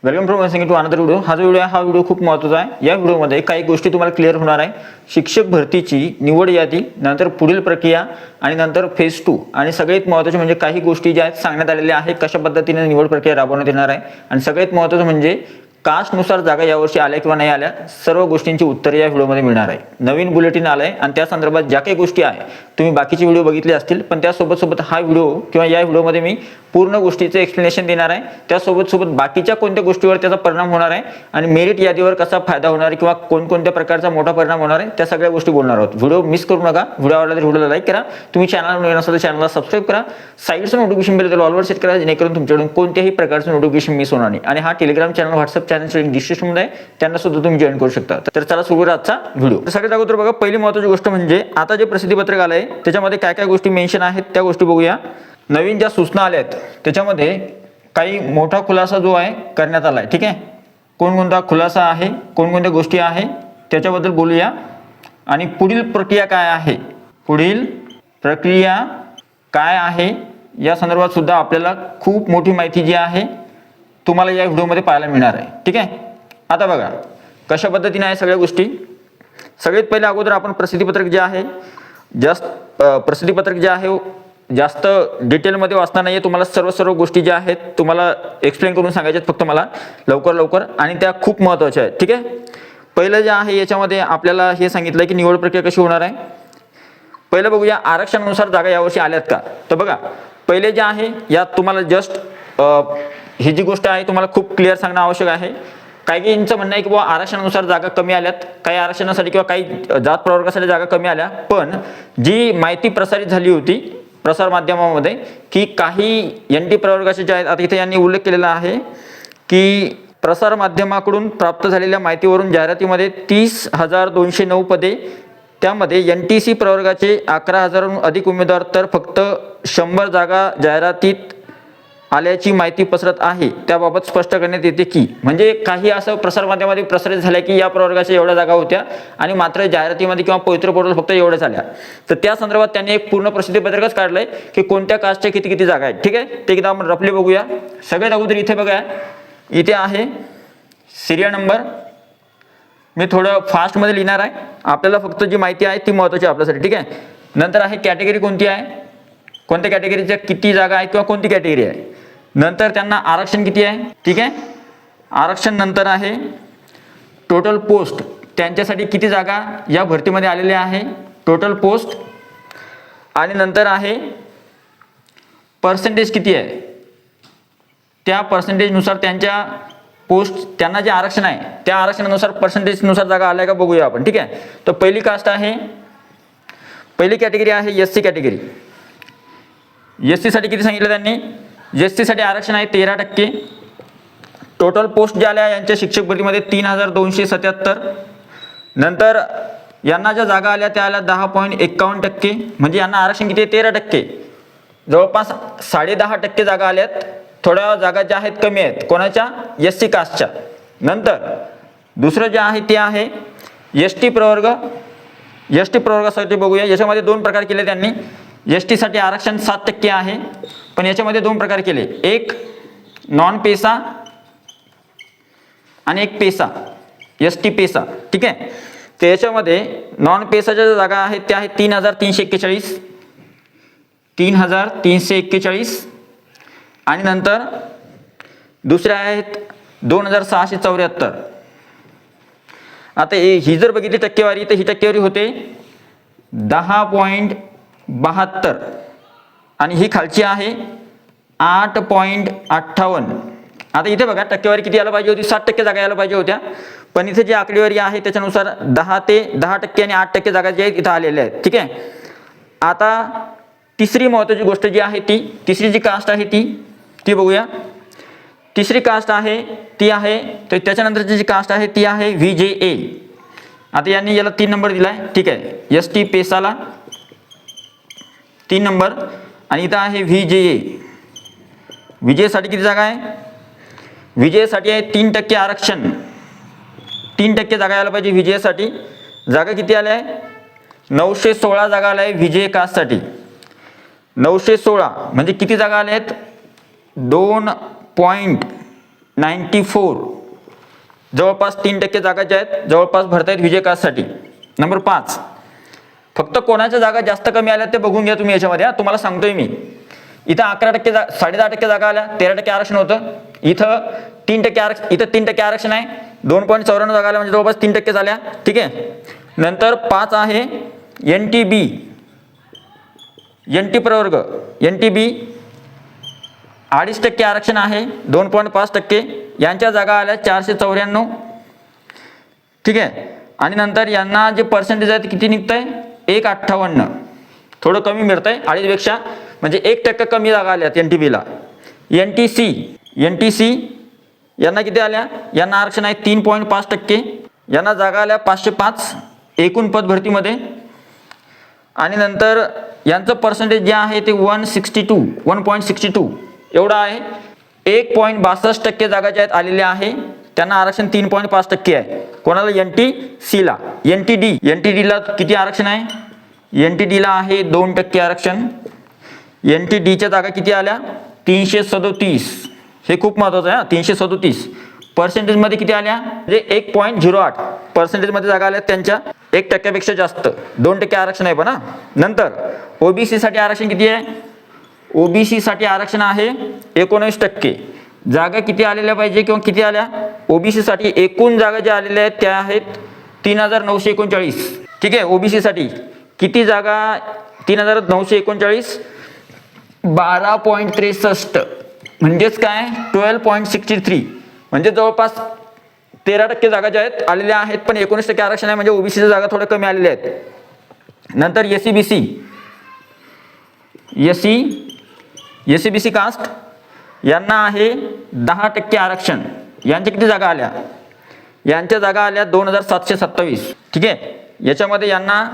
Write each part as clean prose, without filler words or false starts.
Welcome from watching to another video. हा जो video आहे हा व्हिडिओ खूप महत्त्वाचा आहे। या व्हिडिओमध्ये काही गोष्टी तुम्हाला क्लिअर होणार आहे। शिक्षक भरतीची निवड यादी, नंतर पुढील प्रक्रिया आणि नंतर फेज 2 आणि सगळ्यात महत्त्वाचे म्हणजे काही गोष्टी ज्या आहेत सांगण्यात आलेल्या आहेत, कशा पद्धतीने निवड प्रक्रिया राबवण्यात येणार आहे आणि सगळ्यात महत्त्वाचं म्हणजे कास्टनुसार जागा यावर्षी आल्या किंवा नाही आल्या, सर्व गोष्टींची उत्तरे या व्हिडिओमध्ये मिळणार आहे। नवीन बुलेटिन आलंय आणि त्या संदर्भात ज्या काही गोष्टी आहे तुम्ही बाकीचे व्हिडिओ बघितले असतील, पण त्यासोबत हा व्हिडिओ किंवा या व्हिडिओमध्ये मी पूर्ण गोष्टीचे एक्सप्लेनेशन देणार आहे। त्यासोबत बाकीच्या कोणत्या गोष्टीवर त्याचा परिणाम होणार आहे आणि मेरिट यादीवर कसा फायदा होणार आहे किंवा कोणकोणत्या प्रकारचा मोठा परिणाम होणार आहे त्या सगळ्या गोष्टी बोलणार आहोत। व्हिडिओ मिस करू नका। व्हिडिओ आवडला तर व्हिडिओला लाईक करा। तुम्ही चॅनलवर नवीन असाल तर चॅनलला सबस्क्राइब करा। साइडचं नोटिफिकेशन बेल ऑलवर सेट करा, जेणेकरून तुमच्याकडून कोणत्याही प्रकारचं नोटिफिकेशन मिस होणार नाही। आणि हा टेलिग्राम चॅनल, व्हॉट्सअप चॅनलचं लिंक डिस्क्रिप्शन मध्ये आहे, त्यांना सुद्धा तुम्ही जॉईन करू शकता। तर चला सुरू करूया आजचा व्हिडिओ। तर सगळ्यात अगोदर बघा, पहिली महत्त्वाची गोष्ट म्हणजे आता जे प्रसिद्धीपत्रक आलंय त्याच्यामध्ये काय काय गोष्टी मेन्शन आहेत त्या गोष्टी बघूया। नवीन ज्या सूचना आल्या आहेत त्याच्यामध्ये काही मोठा खुलासा जो आहे करण्यात आलाय। ठीक आहे, कोणकोणता खुलासा आहे, कोणकोणत्या गोष्टी आहे त्याच्याबद्दल बोलूया। आणि पुढील प्रक्रिया काय आहे, पुढील प्रक्रिया काय आहे या संदर्भात सुद्धा आपल्याला खूप मोठी माहिती जी आहे तुम्हाला या व्हिडिओमध्ये पाहायला मिळणार आहे। ठीक आहे, आता बघा कशा पद्धतीने आहे सगळ्या गोष्टी। सगळ्यात पहिले अगोदर आपण प्रसिद्धीपत्रक जे आहे प्रसिद्धीपत्रक जे आहे जास्त डिटेलमध्ये वाचणार नाहीये, तुम्हाला सर्व गोष्टी ज्या आहेत तुम्हाला एक्सप्लेन करून सांगायच्यात फक्त मला लवकर आणि त्या खूप महत्त्वाच्या आहेत। ठीक आहे, पहिलं जे आहे याच्यामध्ये आपल्याला हे सांगितलं की निवड प्रक्रिया कशी होणार आहे। पहिलं बघूया आरक्षणानुसार जागा यावर्षी आल्यात का। तर बघा पहिले जे आहे यात तुम्हाला जस्ट ही जी गोष्ट आहे तुम्हाला खूप क्लिअर सांगणं आवश्यक आहे। काहींचं म्हणणं आहे की बाबा आरक्षणानुसार जागा कमी आल्यात, काही आरक्षणासाठी किंवा काही जात प्रवर्गासाठी जागा कमी आल्या, पण जी माहिती प्रसारित झाली होती प्रसार माध्यमामध्ये की काही NT प्रवर्गाचे जे आहेत, आता इथे यांनी उल्लेख केलेला आहे की प्रसार माध्यमाकडून प्राप्त झालेल्या माहितीवरून जाहिरातीमध्ये 30,209 पदे, त्यामध्ये NTC प्रवर्गाचे 11,000हून अधिक उमेदवार, तर फक्त 100 जागा जाहिरातीत आल्याची माहिती पसरत आहे, त्याबाबत स्पष्ट करण्यात येते की, म्हणजे काही असं प्रसार माध्यमामध्ये प्रसारित झालं की या प्रवर्गाच्या एवढ्या जागा होत्या आणि मात्र जाहिरातीमध्ये किंवा पवित्र पोर्टल फक्त एवढ्याच आल्या। तर त्या संदर्भात त्यांनी एक पूर्ण प्रसिद्धीपत्रकच काढलंय की कोणत्या कास्टच्या किती जागा आहेत। ठीक आहे, ते एकदा आपण रफली बघूया। सगळ्यात अगोदर इथे बघा, इथे आहे सिरियल नंबर। मी थोडं फास्टमध्ये लिहिणार आहे, आपल्याला फक्त जी माहिती आहे ती महत्त्वाची आपल्यासाठी। ठीक आहे, नंतर आहे कॅटेगरी कोणती आहे, कोणत्या कॅटेगरीच्या किती जागा आहेत किंवा कोणती कॅटेगरी आहे, नंतर त्यांना आरक्षण किती आहे। ठीक आहे, आरक्षण नंतर आहे टोटल पोस्ट, त्यांच्यासाठी किती जागा या भरतीमध्ये आलेल्या आहे, टोटल पोस्ट, आणि नंतर आहे पर्सेंटेज किती आहे, त्या पर्सेंटेजनुसार त्यांच्या पोस्ट, त्यांना जे आरक्षण आहे त्या आरक्षणानुसार पर्सेंटेजनुसार जागा आल्या का बघूया आपण। ठीक आहे, तर पहिली कास्ट आहे, पहिली कॅटेगरी आहे SC कॅटेगरी। SC साठी किती सांगितलं त्यांनी, SC साठी आरक्षण आहे 13%। टोटल पोस्ट ज्या आल्या यांच्या शिक्षक भरतीमध्ये 3,277। नंतर यांना ज्या जागा आल्या त्या आल्या 10.51%, म्हणजे यांना आरक्षण किती आहे 13%, जवळपास 10.5% जागा आल्यात। थोड्या जागा ज्या आहेत कमी आहेत, कोणाच्या, SC कास्टच्या। नंतर दुसरं जे आहे ते आहे ST प्रवर्ग। ST प्रवर्गासाठी बघूया, याच्यामध्ये दोन प्रकार केले त्यांनी। ST साठी आरक्षण 7% आहे, पण याच्यामध्ये दोन प्रकार केले, एक नॉन पेसा आणि एक पेसा, ST पेसा। ठीक आहे, तर याच्यामध्ये नॉन पेसाच्या ज्या जागा आहेत त्या आहेत 3,341, 3,341, आणि नंतर दुसऱ्या आहेत 2,674। आता ही जर बघितली टक्केवारी तर ही टक्केवारी होते 10.72 आणि ही खालची आहे 8.58। आता इथे बघा टक्केवारी किती यायला पाहिजे होती, 7% जागा यायला पाहिजे होत्या, पण इथे जी आकडेवारी आहे त्याच्यानुसार 10% आणि 8% जागा ज्या आहेत इथं आलेल्या आहेत। ठीक आहे, आता तिसरी महत्त्वाची गोष्ट जी आहे तिसरी जी कास्ट आहे ती बघूया। तिसरी कास्ट आहे ती आहे, तर त्याच्यानंतरची जी कास्ट आहे ती आहे VJA। आता यांनी याला 3 नंबर दिलाय। ठीक आहे, ST पेसाला 3 नंबर, आणि इथं आहे VJA। VJA साठी किती जागा आहे, VJA साठी आहे 3% आरक्षण, 3% जागा यायला पाहिजे VJA साठी। जागा किती आल्या आहे, 916 जागा आल्या आहे VJA कास्ट साठी। 916 म्हणजे किती जागा आल्या आहेत, 2 94, जवळपास 3% जागा ज्या आहेत जवळपास भरतायत विजय कास्टसाठी. नंबर 5, फक्त कोणाच्या जागा जास्त कमी आल्या ते बघून घ्या तुम्ही याच्यामध्ये. तुम्हाला सांगतोय मी, इथं 11% 10.5% जागा आल्या, 13% आरक्षण होतं. इथं 3% आरक्षण, इथं 3% आरक्षण आहे, 2.94 जागा आल्या म्हणजे जवळपास 3% झाल्या. ठीक आहे. नंतर 5 आहे NTB, NT प्रवर्ग, NTB 2.5% आरक्षण आहे, 2.5%. यांच्या जागा आल्या 494. ठीक आहे. आणि नंतर यांना जे पर्सेंटेज आहे ते किती निघतंय, 1.58, थोडं कमी मिळतंय 2.5पेक्षा, म्हणजे 1% कमी जागा आल्यात NTBला. NTC यांना किती आल्या, यांना आरक्षण आहे 3.5%. यांना जागा आल्या 505 एकूण पद भरतीमध्ये. आणि नंतर यांचं पर्सेंटेज जे आहे ते 1.62 एवढं आहे. 1.62% जागा ज्या आहेत आलेल्या आहे, त्यांना आरक्षण 3.5% आहे. कोणाला, NTCला. NTDला किती आरक्षण आहे, NTDला आहे 2% आरक्षण. NTDच्या जागा किती आल्या, 337. हे खूप महत्वाचं आहे. 337 पर्सेंटेजमध्ये किती आल्या, म्हणजे 1.08 पर्सेंटेजमध्ये जागा आल्या त्यांच्या, 1%पेक्षा जास्त. 2% आरक्षण आहे पण. नंतर OBC साठी आरक्षण किती आहे, OBC साठी आरक्षण आहे 19%. जागा किती आलेल्या पाहिजे किंवा किती आल्या, OBC साठी एकूण जागा ज्या आलेल्या आहेत त्या आहेत 3,939. ठीक आहे. OBC साठी किती जागा, 3,939, 12.63 म्हणजेच काय, 12.63, म्हणजे जवळपास 13% जागा ज्या आहेत आलेल्या आहेत, पण 19% आरक्षण आहे, म्हणजे OBCच्या जागा थोड्या कमी आलेल्या आहेत. नंतर SCBC कास्ट यांना आहे 10% आरक्षण. यांच्या किती जागा आल्या, यांच्या जागा आल्या 2,727. ठीक आहे. याच्यामध्ये यांना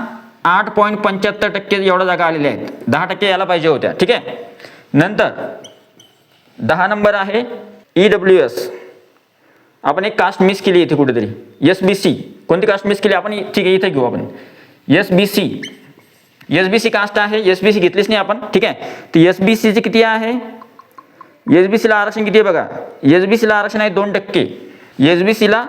8.75% एवढ्या जागा आलेल्या आहेत, 10% यायला पाहिजे होत्या. ठीक आहे. नंतर 10 नंबर आहे EWS. आपण एक कास्ट मिस केली इथे कुठेतरी, SBC. कोणती कास्ट मिस केली आपण, ठीक आहे इथे घेऊ आपण. SBC कास्ट आहे, SBC घेतलीच नाही आपण. ठीक आहे. तर SBC ची किती आहे, SBCला आरक्षण किती आहे बघा, SBCला आरक्षण आहे 2%. SBCला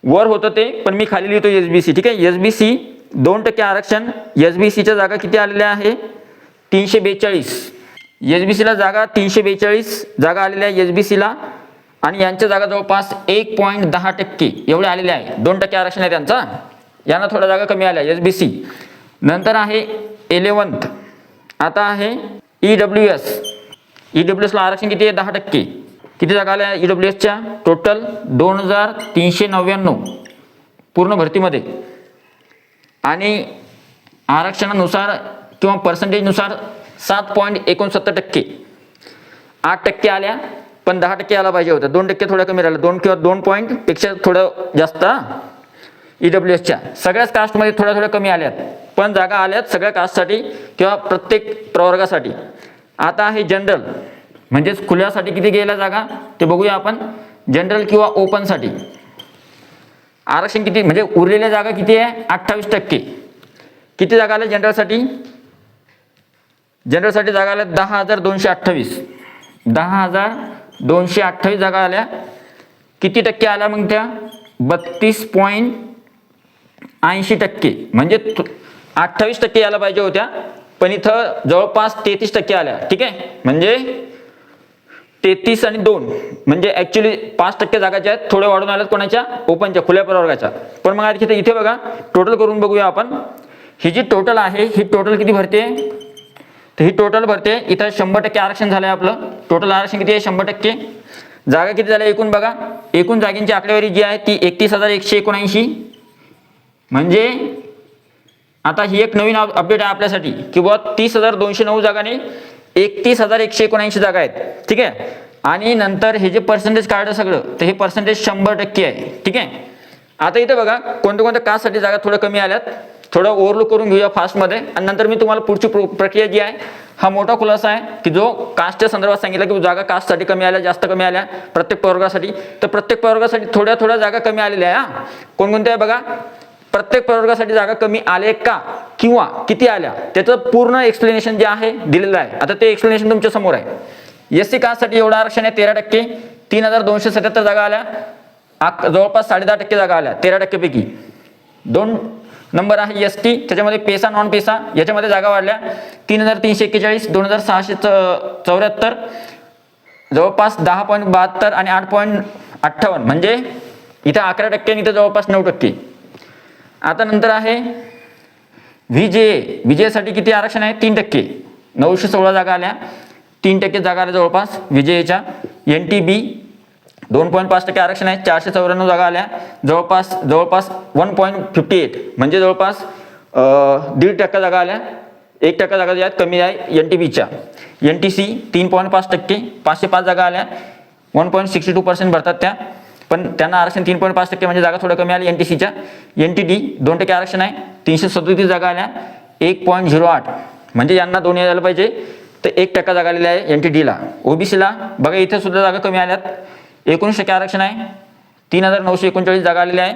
वर होतं ते, पण मी खाली लिहितो SBC. ठीक आहे. SBC 2% आरक्षण. SBCच्या जागा किती आलेल्या आहे, 342. SBCला जागा 342 जागा आलेल्या आहे SBCला. आणि यांच्या जागा जवळपास 1.10% एवढे आलेले आहे. 2% आरक्षण आहे त्यांचा, यांना थोड्या जागा कमी आल्या SBC. नंतर आहे 11th, आता आहे EWSला आरक्षण किती आहे, 10%. किती जागा आल्या EWSच्या, टोटल 2,399 पूर्ण भरतीमध्ये. आणि आरक्षणानुसार किंवा पर्सेंटेजनुसार 7.69%, 8% आल्या, पण 10% आला पाहिजे होतं. 2% थोड्या कमी राहिलं, 2 किंवा 2 पॉईंटपेक्षा थोडं जास्त. EWSच्या सगळ्याच कास्टमध्ये थोड्या थोड्या कमी आल्यात, पण जागा आल्यात सगळ्या कास्टसाठी किंवा प्रत्येक प्रवर्गासाठी. आता आहे जनरल, म्हणजेच खुल्यासाठी किती गेल्या जागा ते बघूया आपण. जनरल किंवा ओपनसाठी आरक्षण किती, म्हणजे उरलेल्या जागा किती आहे, 28%. किती जागा आल्या जनरलसाठी, जनरलसाठी जागा आल्या 10,228. 10,228 जागा आल्या. किती टक्के आल्या मग त्या, 32.80%, म्हणजे 28% यायला पाहिजे होत्या, पण इथं जवळपास 33% आल्या. ठीक आहे. म्हणजे 33 आणि 2 म्हणजे ऍक्च्युली 5% जागा ज्या आहेत थोड्या वाढून आल्यात, कोणाच्या, ओपनच्या, खुल्या प्रवर्गाच्या. पण मग आता इथे बघा टोटल करून बघूया आपण. ही जी टोटल आहे ही टोटल किती भरते, तर ही टोटल भरते इथं 100% आरक्षण झालंय आपलं. टोटल आरक्षण किती आहे, 100%. जागा किती झाल्या एकूण बघा, एकूण जागेची आकडेवारी जी आहे ती 31,179. म्हणजे आता ही एक नवीन अपडेट आहे आपल्यासाठी की बुवा 30,209 जागाने 31,179 जागा आहेत. ठीक आहे. आणि नंतर हे जे पर्सेंटेज काढलं सगळं, तर हे पर्सेंटेज 100% आहे. ठीक आहे. आता इथे बघा कोणत्या कोणत्या कास्टसाठी जागा थोड्या कमी आल्यात, थोडं ओव्हरलुक करून घेऊया फास्टमध्ये, आणि नंतर मी तुम्हाला पुढची प्रक्रिया जी आहे, हा मोठा खुलासा आहे की जो कास्टच्या संदर्भात सांगितलं की जागा कास्टसाठी कमी आल्या, जास्त कमी आल्या प्रत्येक प्रवर्गासाठी. तर प्रत्येक प्रवर्गासाठी थोड्या थोड्या जागा कमी आलेल्या आहे. कोणकोणत्या आहे बघा, प्रत्येक प्रवर्गासाठी जागा कमी आले का किंवा किती आल्या त्याचं पूर्ण एक्सप्लेनेशन जे आहे दिलेलं आहे. आता ते एक्सप्लेनेशन तुमच्या समोर आहे. SC कास्टसाठी एवढं आरक्षण आहे 13%, 3277 जागा आल्या, जवळपास 10.5% जागा आल्या 13% पैकी. 2 नंबर आहे एस टी, त्याच्यामध्ये पेसा नॉन पेसा याच्यामध्ये जागा वाढल्या 3341, 2674, जवळपास 10.72 आणि 8.58, म्हणजे इथं 11% आणि इथं जवळपास 9%. आता नंतर आहे विजयसाठी किती आरक्षण आहे? 3%, 916 जागा आल्या, 3% जागा आल्या जवळपास विजयच्या. NTB 2.5% आरक्षण आहे, 494 जागा आल्या, जवळपास 1.58, म्हणजे जवळपास 1.5% जागा आल्या, 1% जागा ज्या कमी आहे NTBच्या. NTC 3.5%, 505 जागा आल्या, 1.62% भरतात त्या, पण त्यांना आरक्षण 3.5% म्हणजे जागा थोडं कमी आली NTCच्या. NTD 2% आरक्षण आहे, 337 जागा आल्या, 1.08, म्हणजे यांना दोन्ही यायला पाहिजे, तर 1% जागा आलेली आहे NTDला. OBCला बघा इथे सुद्धा जागा कमी आल्यात, 19% आरक्षण आहे, 3939 जागा आलेल्या आहे,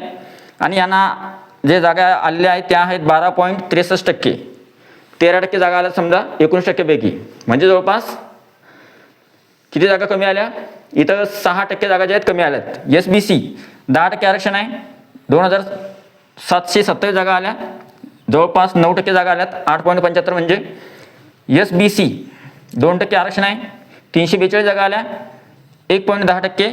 आणि यांना जे जागा आलेल्या आहेत त्या आहेत 12.63%, 13% जागा आल्या समजा 19% पैकी, म्हणजे जवळपास किती जागा कमी आल्या? इथं 6% जागा ज्या आहेत कमी आल्यात. SBC 10% आरक्षण आहे, 2727 जागा आल्या, जवळपास 9% जागा आल्यात, 8.75, म्हणजे SBC 2% आरक्षण आहे, 342 जागा आल्या, 1.10%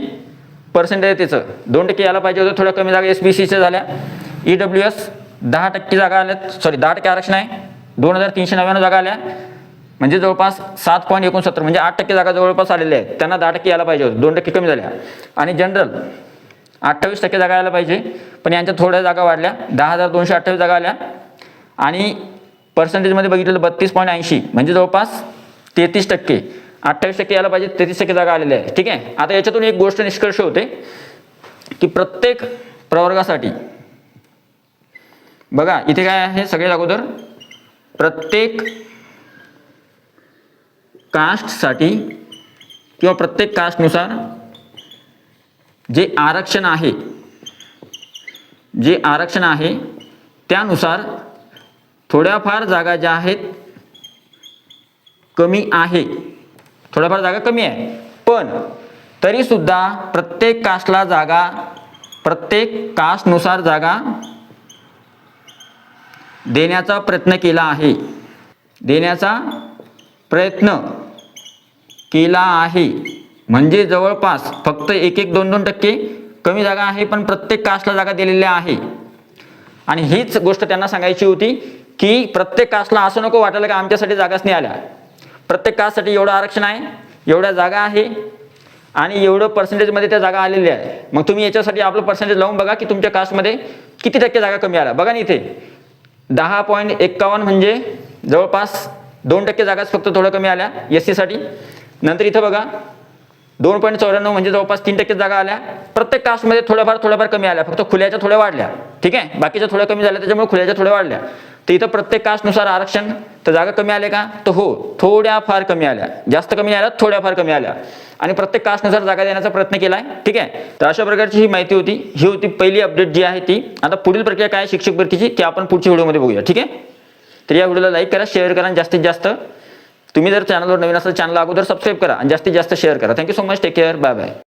पर्सेंटेज त्याचं 2% यायला पाहिजे होतं, थोड्या कमी जागा SBCच्या झाल्या. EWS 10% जागा आल्यात, 10% आरक्षण आहे, 2399 जागा आल्या, म्हणजे जवळपास 7.69, म्हणजे 8% जागा जवळपास आलेल्या आहेत, त्यांना 10% यायला पाहिजे होतं, 2% कमी झाल्या. आणि जनरल 28% जागा यायला पाहिजे, पण यांच्या थोड्या जागा वाढल्या, 10,228 जागा आल्या, आणि पर्सेंटेजमध्ये बघितलं 32.80, म्हणजे जवळपास 33%, 28% यायला पाहिजे, 33% जागा आलेल्या आहे. ठीक आहे. आता याच्यातून एक गोष्ट निष्कर्ष होते की प्रत्येक प्रवर्गासाठी बघा इथे काय आहे, सगळ्यात अगोदर प्रत्येक कास्टसाठी किंवा प्रत्येक कास्टनुसार जे आरक्षण आहे त्यानुसार थोड्याफार जागा ज्या आहेत कमी आहे, थोड्याफार जागा कमी आहे, पण तरी सुद्धा प्रत्येक कास्टला जागा, प्रत्येक कास्टनुसार जागा देण्याचा प्रयत्न केला आहे, म्हणजे जवळपास फक्त 1-2% कमी जागा आहे, पण प्रत्येक कास्टला जागा दिलेल्या आहे. आणि हीच गोष्ट त्यांना सांगायची होती की प्रत्येक कास्टला असं नको वाटायला की आमच्यासाठी जागाच नाही आल्या. प्रत्येक कास्टसाठी एवढं आरक्षण आहे, एवढ्या जागा आहे, आणि एवढं पर्सेंटेजमध्ये त्या जागा आलेल्या आहे. मग तुम्ही याच्यासाठी आपलं पर्सेंटेज लावून बघा की तुमच्या कास्टमध्ये किती टक्के जागा कमी आल्या. बघा ना इथे 10.51, म्हणजे जवळपास 2% जागाच फक्त थोडं कमी आल्या SC साठी. नंतर इथं बघा 2.94, म्हणजे जवळपास 3% जागा आल्या. प्रत्येक कास्टमध्ये थोड्याफार कमी आल्या, फक्त खुल्याच्या थोड्या वाढल्या. ठीक आहे, बाकीच्या थोड्या कमी झाल्या, त्याच्यामुळे खुल्याच्या थोड्या वाढल्या. तर इथं प्रत्येक कास्टनुसार आरक्षण, तर जागा कमी आल्या का? तर हो, थोड्याफार कमी आल्या, जास्त कमी आल्या, थोड्याफार कमी आल्या, आणि प्रत्येक कास्टनुसार जागा देण्याचा प्रयत्न केलाय. ठीक आहे. तर अशा प्रकारची ही माहिती होती, ही होती पहिली अपडेट जी आहे ती. आता पुढील प्रक्रिया काय शिक्षक भरतीची ती आपण पुढच्या व्हिडिओमध्ये बघूया. ठीक आहे. तर या व्हिडिओला लाईक करा, शेअर करा, आणि जास्तीत जास्त तुम्ही जर चॅनलवर नवीन असाल चॅनलला अगोदर सबस्क्राईब करा आणि जास्तीत जास्त शेअर करा. Thank you so much. Take care. Bye bye.